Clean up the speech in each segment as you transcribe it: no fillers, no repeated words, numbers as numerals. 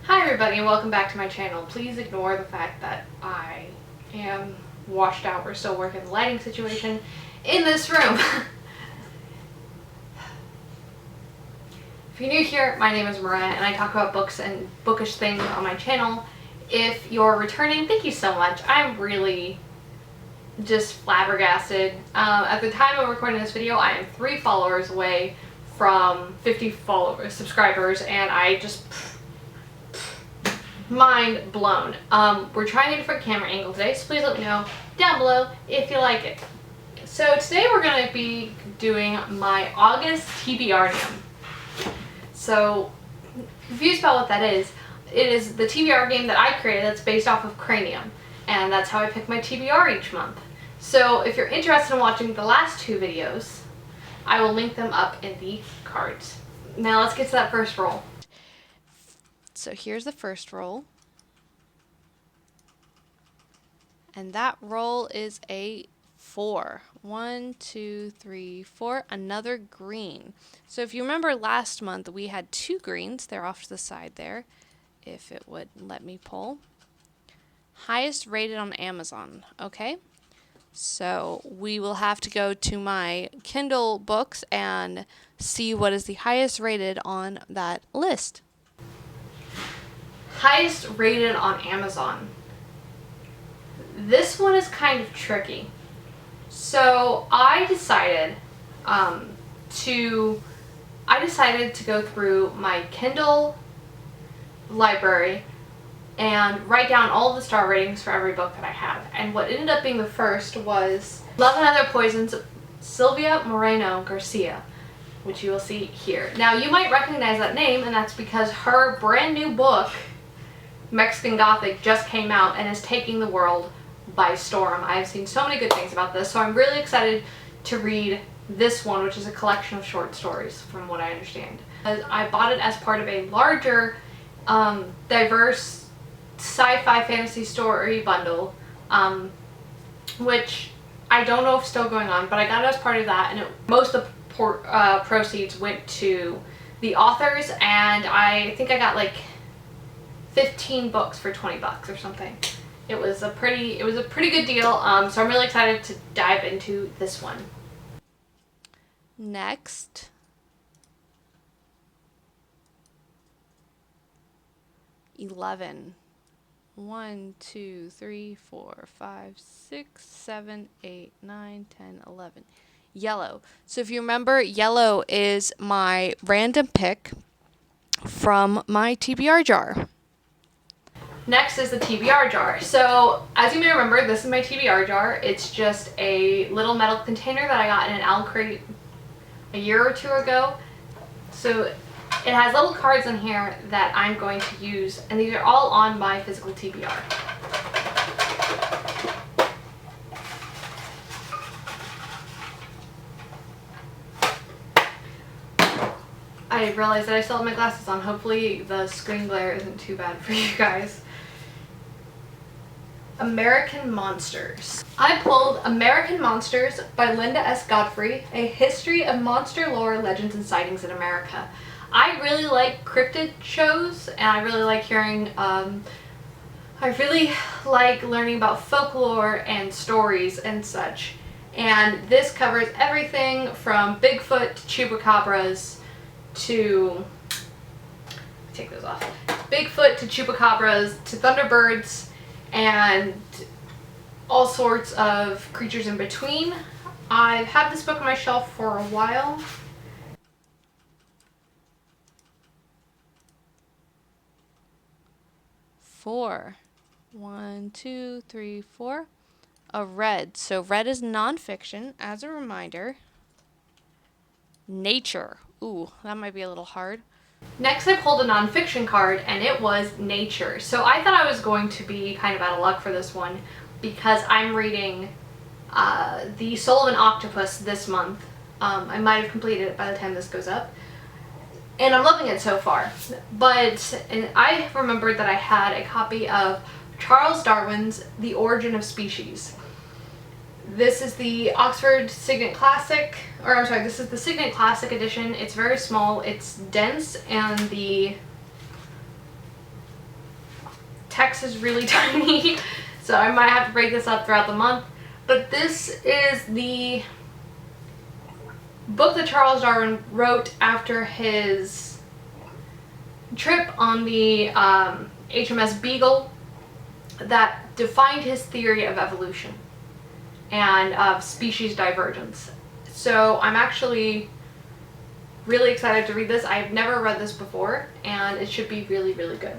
Hi everybody and welcome back to my channel. Please ignore the fact that I am washed out. We're still working the lighting situation in this room. If you're new here, my name is Mariah and I talk about books and bookish things on my channel. If you're returning, thank you so much. I'm really just flabbergasted. At the time of recording this video, I am 3 followers away from 50 subscribers, and I just mind blown. We're trying a different camera angle today, so please let me know down below if you like it. So today we're going to be doing my August TBRNIUM. So, confused about what that is, it is the TBR game that I created that's based off of Cranium, and that's how I pick my TBR each month. So if you're interested in watching the last 2 videos, I will link them up in the cards. Now let's get to that first roll. So here's the first roll. And that roll is a 4. 1, 2, 3, 4. Another green. So if you remember last month, we had 2 greens. They're off to the side there, if it would let me pull. Highest rated on Amazon. Okay. So we will have to go to my Kindle books and see what is the highest rated on that list. Highest rated on Amazon. This one is kind of tricky. So I decided to go through my Kindle library and write down all the star ratings for every book that I have. And what ended up being the first was Love and Other Poisons, Silvia Moreno Garcia, which you will see here. Now you might recognize that name, and that's because her brand new book, Mexican Gothic, just came out and is taking the world by storm. I have seen so many good things about this, so I'm really excited to read this one, which is a collection of short stories from what I understand. I bought it as part of a larger, diverse sci-fi fantasy story bundle, which I don't know if it's still going on, but I got it as part of that, and most of the proceeds went to the authors, and I think I got like 15 books for 20 bucks or something. It was a pretty good deal, so I'm really excited to dive into this one. Next, $11. 1, 2, 3, 4, 5, 6, 7, 8, 9, 10, 11. Yellow. So if you remember, yellow is my random pick from my TBR jar. Next is the TBR jar. So as you may remember, this is my TBR jar. It's just a little metal container that I got in an owl crate a year or 2 ago. So it has little cards in here that I'm going to use, and these are all on my physical TBR. I realized that I still have my glasses on. Hopefully the screen glare isn't too bad for you guys. American Monsters. I pulled American Monsters by Linda S. Godfrey, A History of Monster Lore, Legends, and Sightings in America. I really like cryptid shows, and I really like hearing, I really like learning about folklore and stories and such. And this covers everything from Bigfoot to chupacabras to, take those off, Bigfoot to chupacabras to thunderbirds and all sorts of creatures in between. I've had this book on my shelf for a while. Four. 1, 2, 3, 4. A red. So red is nonfiction, as a reminder. Nature. Ooh, that might be a little hard. Next I pulled a nonfiction card, and it was Nature. So I thought I was going to be kind of out of luck for this one because I'm reading The Soul of an Octopus this month. I might have completed it by the time this goes up. And I'm loving it so far. And I remembered that I had a copy of Charles Darwin's The Origin of Species. This is the Oxford Signet Classic, or I'm sorry, this is the Signet Classic edition. It's very small, it's dense, and the text is really tiny, so I might have to break this up throughout the month. But this is the book that Charles Darwin wrote after his trip on the HMS Beagle that defined his theory of evolution and of species divergence. So I'm actually really excited to read this. I've never read this before, and it should be really, really good.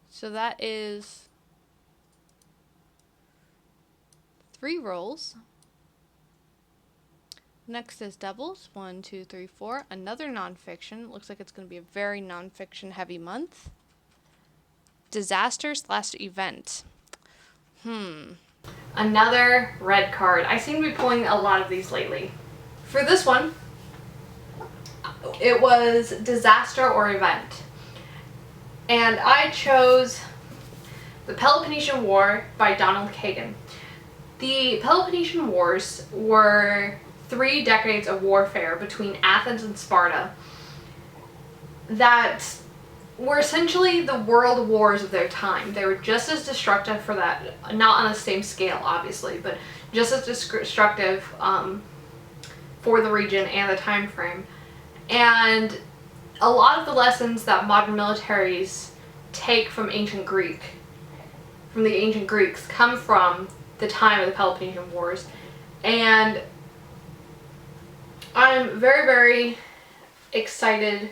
So that is 3 rolls. Next is doubles. 1, 2, 3, 4. Another nonfiction. Looks like it's going to be a very nonfiction heavy month. Disaster/event. Another red card. I seem to be pulling a lot of these lately. For this one, it was disaster or event. And I chose The Peloponnesian War by Donald Kagan. The Peloponnesian Wars were 3 decades of warfare between Athens and Sparta that were essentially the world wars of their time. They were just as destructive for that, not on the same scale obviously, but just as destructive for the region and the time frame. And a lot of the lessons that modern militaries take from the ancient Greeks come from the time of the Peloponnesian Wars. And I'm very, very excited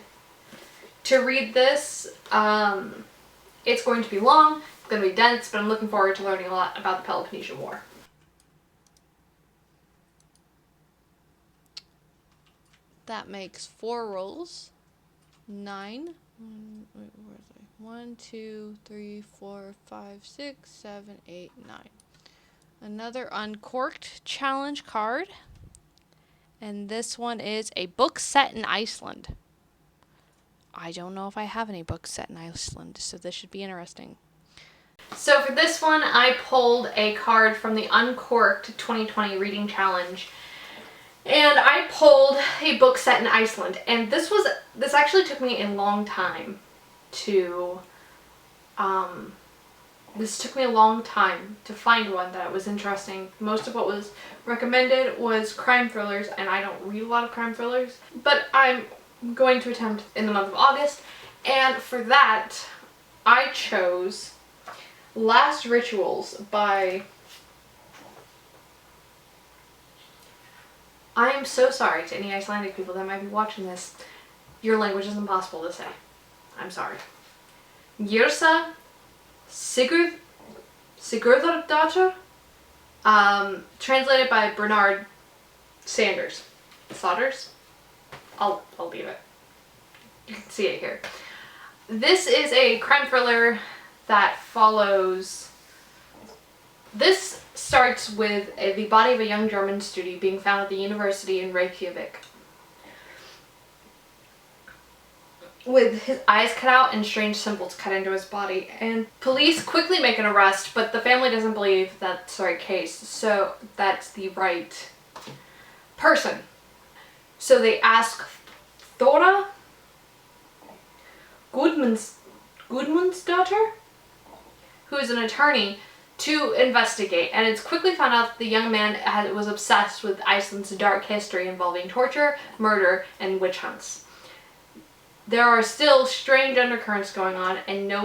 to read this. It's going to be long, it's going to be dense, but I'm looking forward to learning a lot about the Peloponnesian War. That makes 4 rolls. 9. 1, 2, 3, 4, 5, 6, 7, 8, 9. Another Uncorked challenge card. And this one is a book set in Iceland. I don't know if I have any books set in Iceland, so this should be interesting. So for this one, I pulled a card from the Uncorked 2020 Reading Challenge. And I pulled a book set in Iceland. And this actually took me a long time to find one that was interesting. Most of what was recommended was crime thrillers, and I don't read a lot of crime thrillers, but I'm going to attempt in the month of August. And for that, I chose Last Rituals by... I am so sorry to any Icelandic people that might be watching this. Your language is impossible to say. I'm sorry. Yrsa Sigurðardóttir, translated by Bernard Sanders. Sodders? I'll leave it. You can see it here. This is a crime thriller that follows... This starts with the body of a young German student being found at the university in Reykjavik, with his eyes cut out and strange symbols cut into his body. And police quickly make an arrest, but the family doesn't believe that's the right case, so that's the right person. So they ask Thora Gudmundsdóttir, who is an attorney, to investigate, and it's quickly found out that the young man was obsessed with Iceland's dark history involving torture, murder, and witch hunts. There are still strange undercurrents going on, and no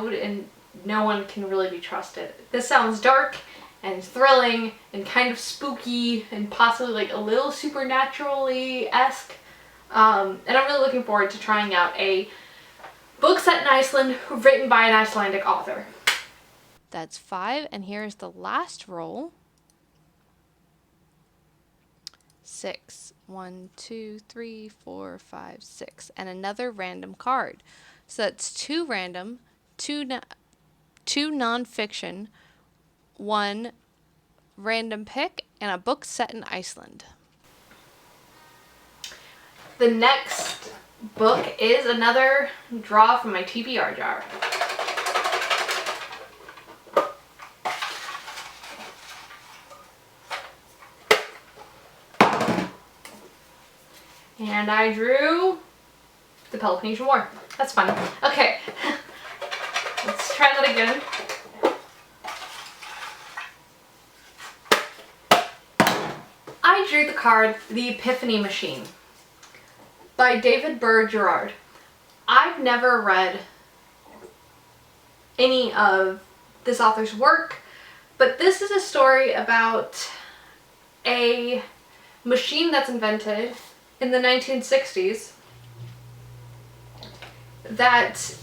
one can really be trusted. This sounds dark and thrilling and kind of spooky and possibly like a little supernaturally-esque. And I'm really looking forward to trying out a book set in Iceland written by an Icelandic author. That's 5, and here's the last roll. 6. 1, 2, 3, 4, 5, 6. And another random card. So that's 2 random, 2 nonfiction, 1 random pick, and a book set in Iceland. The next book is another draw from my TBR jar. And I drew The Peloponnesian War. That's fun. Okay, let's try that again. I drew the card The Epiphany Machine by David Burr Gerard. I've never read any of this author's work, but this is a story about a machine that's invented in the 1960s that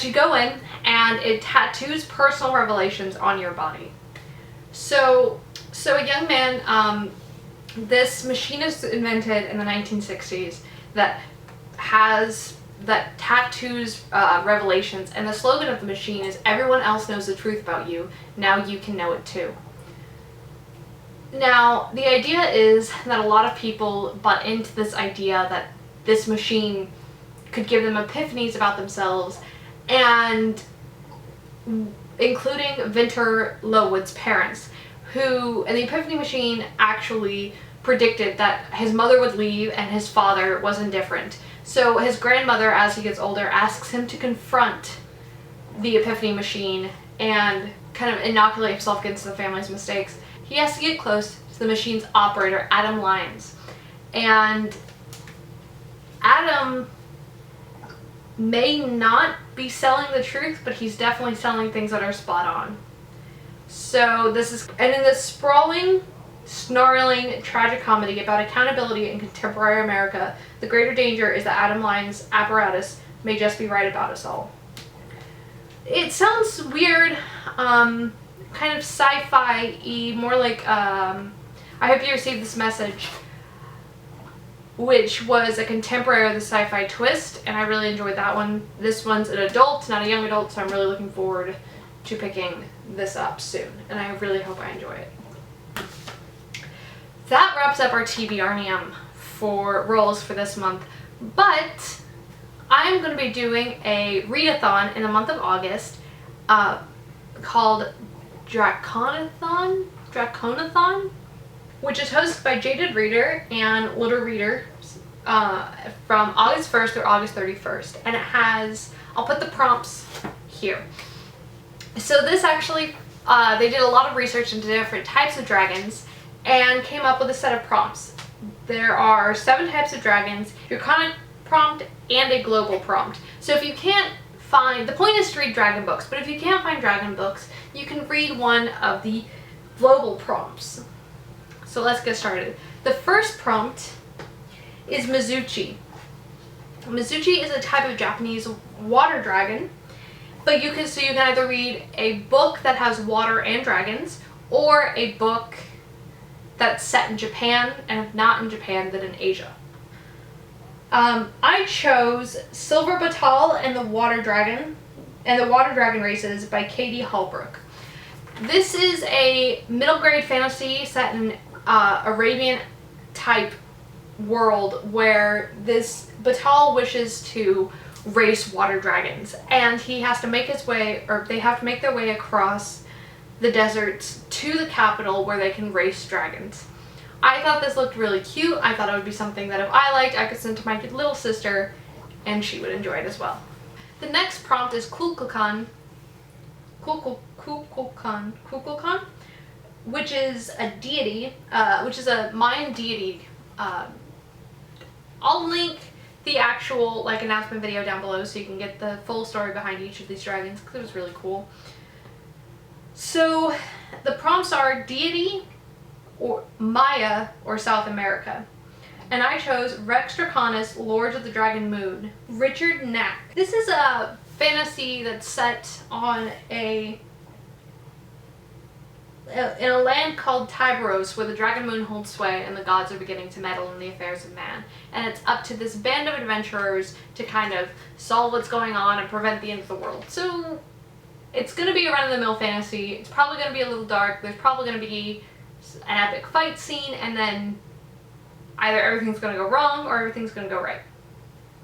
you go in and it tattoos personal revelations on your body. So a young man, this machine is invented in the 1960s that tattoos revelations, and the slogan of the machine is "Everyone else knows the truth about you, now you can know it too." Now, the idea is that a lot of people bought into this idea that this machine could give them epiphanies about themselves, and including Vinter Lowood's parents, who, and the Epiphany Machine actually predicted that his mother would leave and his father was indifferent. So his grandmother, as he gets older, asks him to confront the Epiphany Machine and kind of inoculate himself against the family's mistakes. He has to get close to the machine's operator, Adam Lyons. And Adam may not be selling the truth, but he's definitely selling things that are spot on. So this is, and in this sprawling, snarling tragic comedy about accountability in contemporary America, the greater danger is that Adam Lyons' apparatus may just be right about us all. It sounds weird, kind of sci-fi-y, more like, I Hope You Received This Message, which was a contemporary of the sci-fi twist, and I really enjoyed that one. This one's an adult, not a young adult, so I'm really looking forward to picking this up soon, and I really hope I enjoy it. That wraps up our TBRNIUM for rolls for this month, but I'm going to be doing a readathon in the month of August called DraconAthon, which is hosted by Jaded Reader and Little Reader from August 1st through August 31st, and it has, I'll put the prompts here. So this actually, they did a lot of research into different types of dragons and came up with a set of prompts. There are 7 types of dragons, your common prompt and a global prompt. So if you can't find, the point is to read dragon books, but if you can't find dragon books, you can read one of the global prompts. So let's get started. The first prompt is Mizuchi. Mizuchi is a type of Japanese water dragon, but you can either read a book that has water and dragons, or a book that's set in Japan, and if not in Japan, then in Asia. I chose Silver Batal and the Water Dragon Races by Katie Holbrook. This is a middle grade fantasy set in Arabian type world where this Batal wishes to race water dragons, and he has to make his way, or they have to make their way across the deserts to the capital where they can race dragons. I thought this looked really cute. I thought it would be something that if I liked, I could send to my little sister and she would enjoy it as well. The next prompt is Kukulkan, which is a deity, which is a Mayan deity. I'll link the actual announcement video down below so you can get the full story behind each of these dragons, because it was really cool. So the prompts are deity, or Maya, or South America. And I chose Rex Draconis, Lords of the Dragon Moon, Richard Knack. This is a fantasy that's set on in a land called Tiberos, where the dragon moon holds sway and the gods are beginning to meddle in the affairs of man. And it's up to this band of adventurers to kind of solve what's going on and prevent the end of the world. So it's going to be a run-of-the-mill fantasy. It's probably going to be a little dark. There's probably going to be an epic fight scene, and then either everything's going to go wrong or everything's going to go right.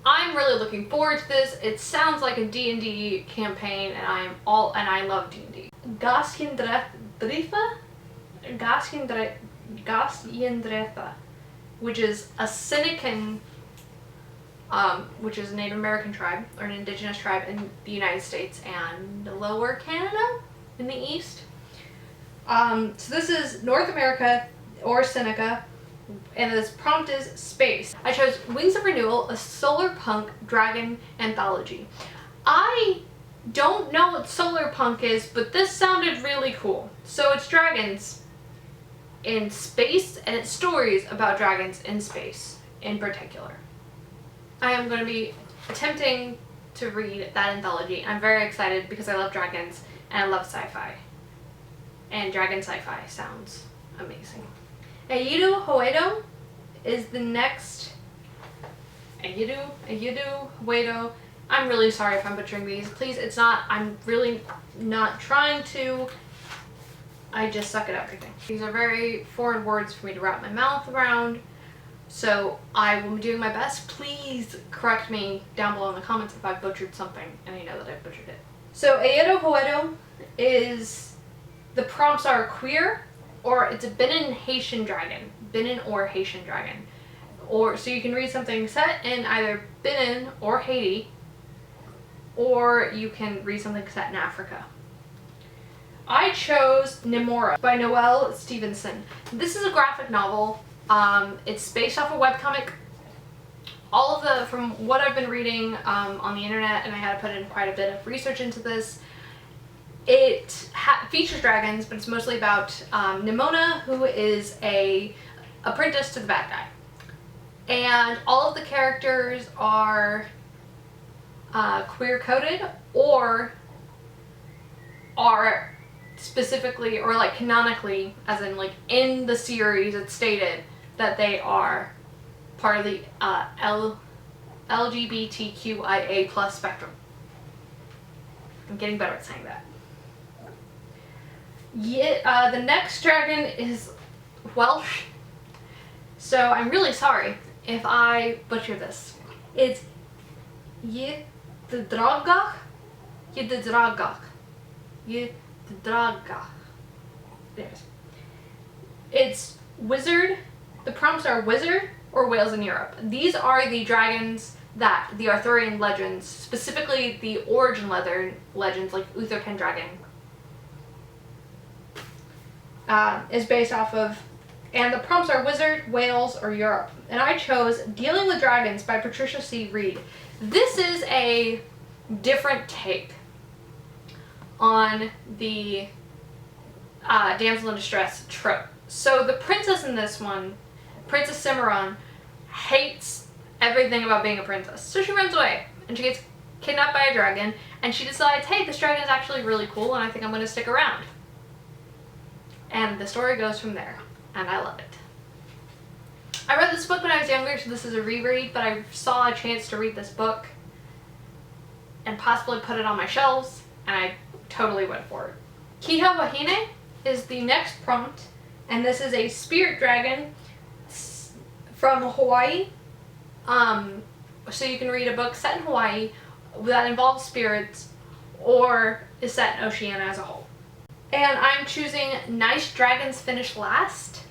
I'm really looking forward to this. It sounds like a D&D campaign, and I love D&D. Gaskindretha, which is a Senecan which is a Native American tribe, or an indigenous tribe in the United States and Lower Canada in the east. So this is North America, or Seneca, and this prompt is space. I chose Wings of Renewal, a solar punk dragon anthology. I don't know what solar punk is, but this sounded really cool. So it's dragons in space, and it's stories about dragons in space in particular. I am going to be attempting to read that anthology. I'm very excited because I love dragons and I love sci-fi. And dragon sci-fi sounds amazing. Ayudu Hoedo is the next. Ayudu Hoedo. I'm really sorry if I'm butchering these. Please, it's not. I'm really not trying to. I just suck at everything. These are very foreign words for me to wrap my mouth around. So I will be doing my best. Please correct me down below in the comments if I've butchered something and I know that I've butchered it. So Ayudu Hoedo is. The prompts are queer, or it's a Benin Haitian dragon. Benin or Haitian dragon. Or so you can read something set in either Benin or Haiti, or you can read something set in Africa. I chose Nemora by Noelle Stevenson. This is a graphic novel. It's based off a webcomic. All of the, from what I've been reading on the internet, and I had to put in quite a bit of research into this, it features dragons, but it's mostly about Nimona, who is a apprentice to the bad guy. And all of the characters are queer-coded, or are specifically, or like canonically, as in like in the series it's stated that they are part of the LGBTQIA plus spectrum. I'm getting better at saying that. Yeah, the next dragon is Welsh, so I'm really sorry if I butcher this. It's Ydragach. It's wizard. The prompts are wizard or whales in Europe. These are the dragons that the Arthurian legends, specifically the origin legends like Uther Pendragon, is based off of, and the prompts are wizard, Wales, or Europe. And I chose Dealing with Dragons by Patricia C. Reed. This is a different take on the damsel in distress trope. So the princess in this one, Princess Cimarron, hates everything about being a princess. So she runs away and she gets kidnapped by a dragon, and she decides, hey, this dragon is actually really cool and I think I'm going to stick around. And the story goes from there, and I love it. I read this book when I was younger, so this is a reread, but I saw a chance to read this book and possibly put it on my shelves, and I totally went for it. Kiha Wahine is the next prompt, and this is a spirit dragon from Hawaii. So you can read a book set in Hawaii that involves spirits, or is set in Oceania as a whole. And I'm choosing Nice Dragons Finish Last.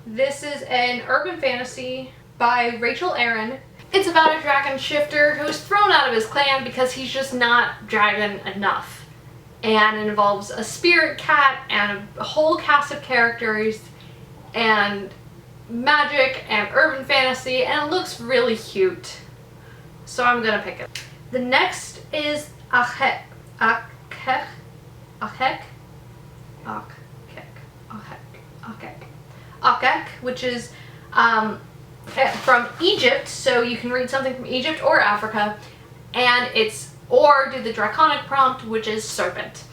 This is an urban fantasy by Rachel Aaron. It's about a dragon shifter who's thrown out of his clan because he's just not dragon enough. And it involves a spirit cat and a whole cast of characters and magic and urban fantasy, and it looks really cute. So I'm gonna pick it. The next is Akek, which is from Egypt, so you can read something from Egypt or Africa, and it's, or do the draconic prompt, which is serpent.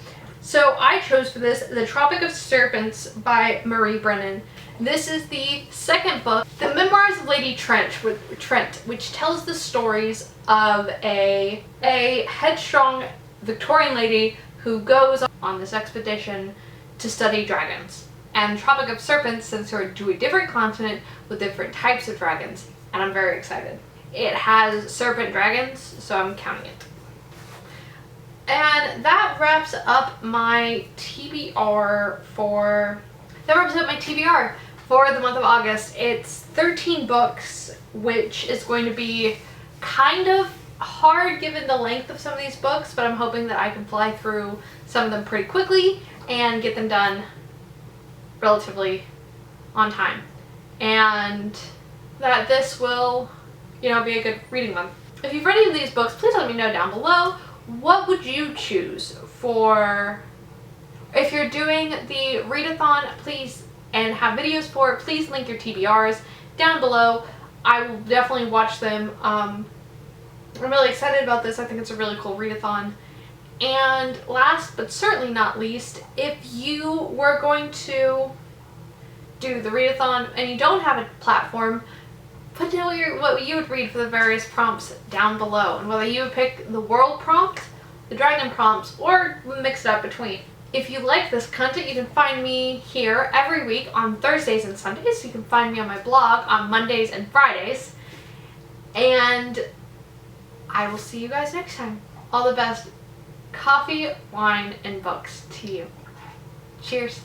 So I chose for this The Tropic of Serpents by Marie Brennan. This is the second book, The Memoirs of Lady Trent, which tells the stories of a headstrong Victorian lady who goes on this expedition to study dragons. And Tropic of Serpents sends her to a different continent with different types of dragons, and I'm very excited. It has serpent dragons, so I'm counting it. And that wraps up my TBR for the month of August. It's 13 books, which is going to be kind of hard given the length of some of these books, but I'm hoping that I can fly through some of them pretty quickly and get them done relatively on time. And that this will, you know, be a good reading month. If you've read any of these books, please let me know down below. What would you choose for, if you're doing the readathon, please, and have videos for it, please link your TBRs down below. I will definitely watch them. I'm really excited about this. I think it's a really cool readathon. And last but certainly not least, if you were going to do the readathon and you don't have a platform, put down what you would read for the various prompts down below, and whether you would pick the world prompt, the dragon prompts, or mix it up between. If you like this content, you can find me here every week on Thursdays and Sundays. You can find me on my blog on Mondays and Fridays. And I will see you guys next time. All the best coffee, wine, and books to you. Cheers.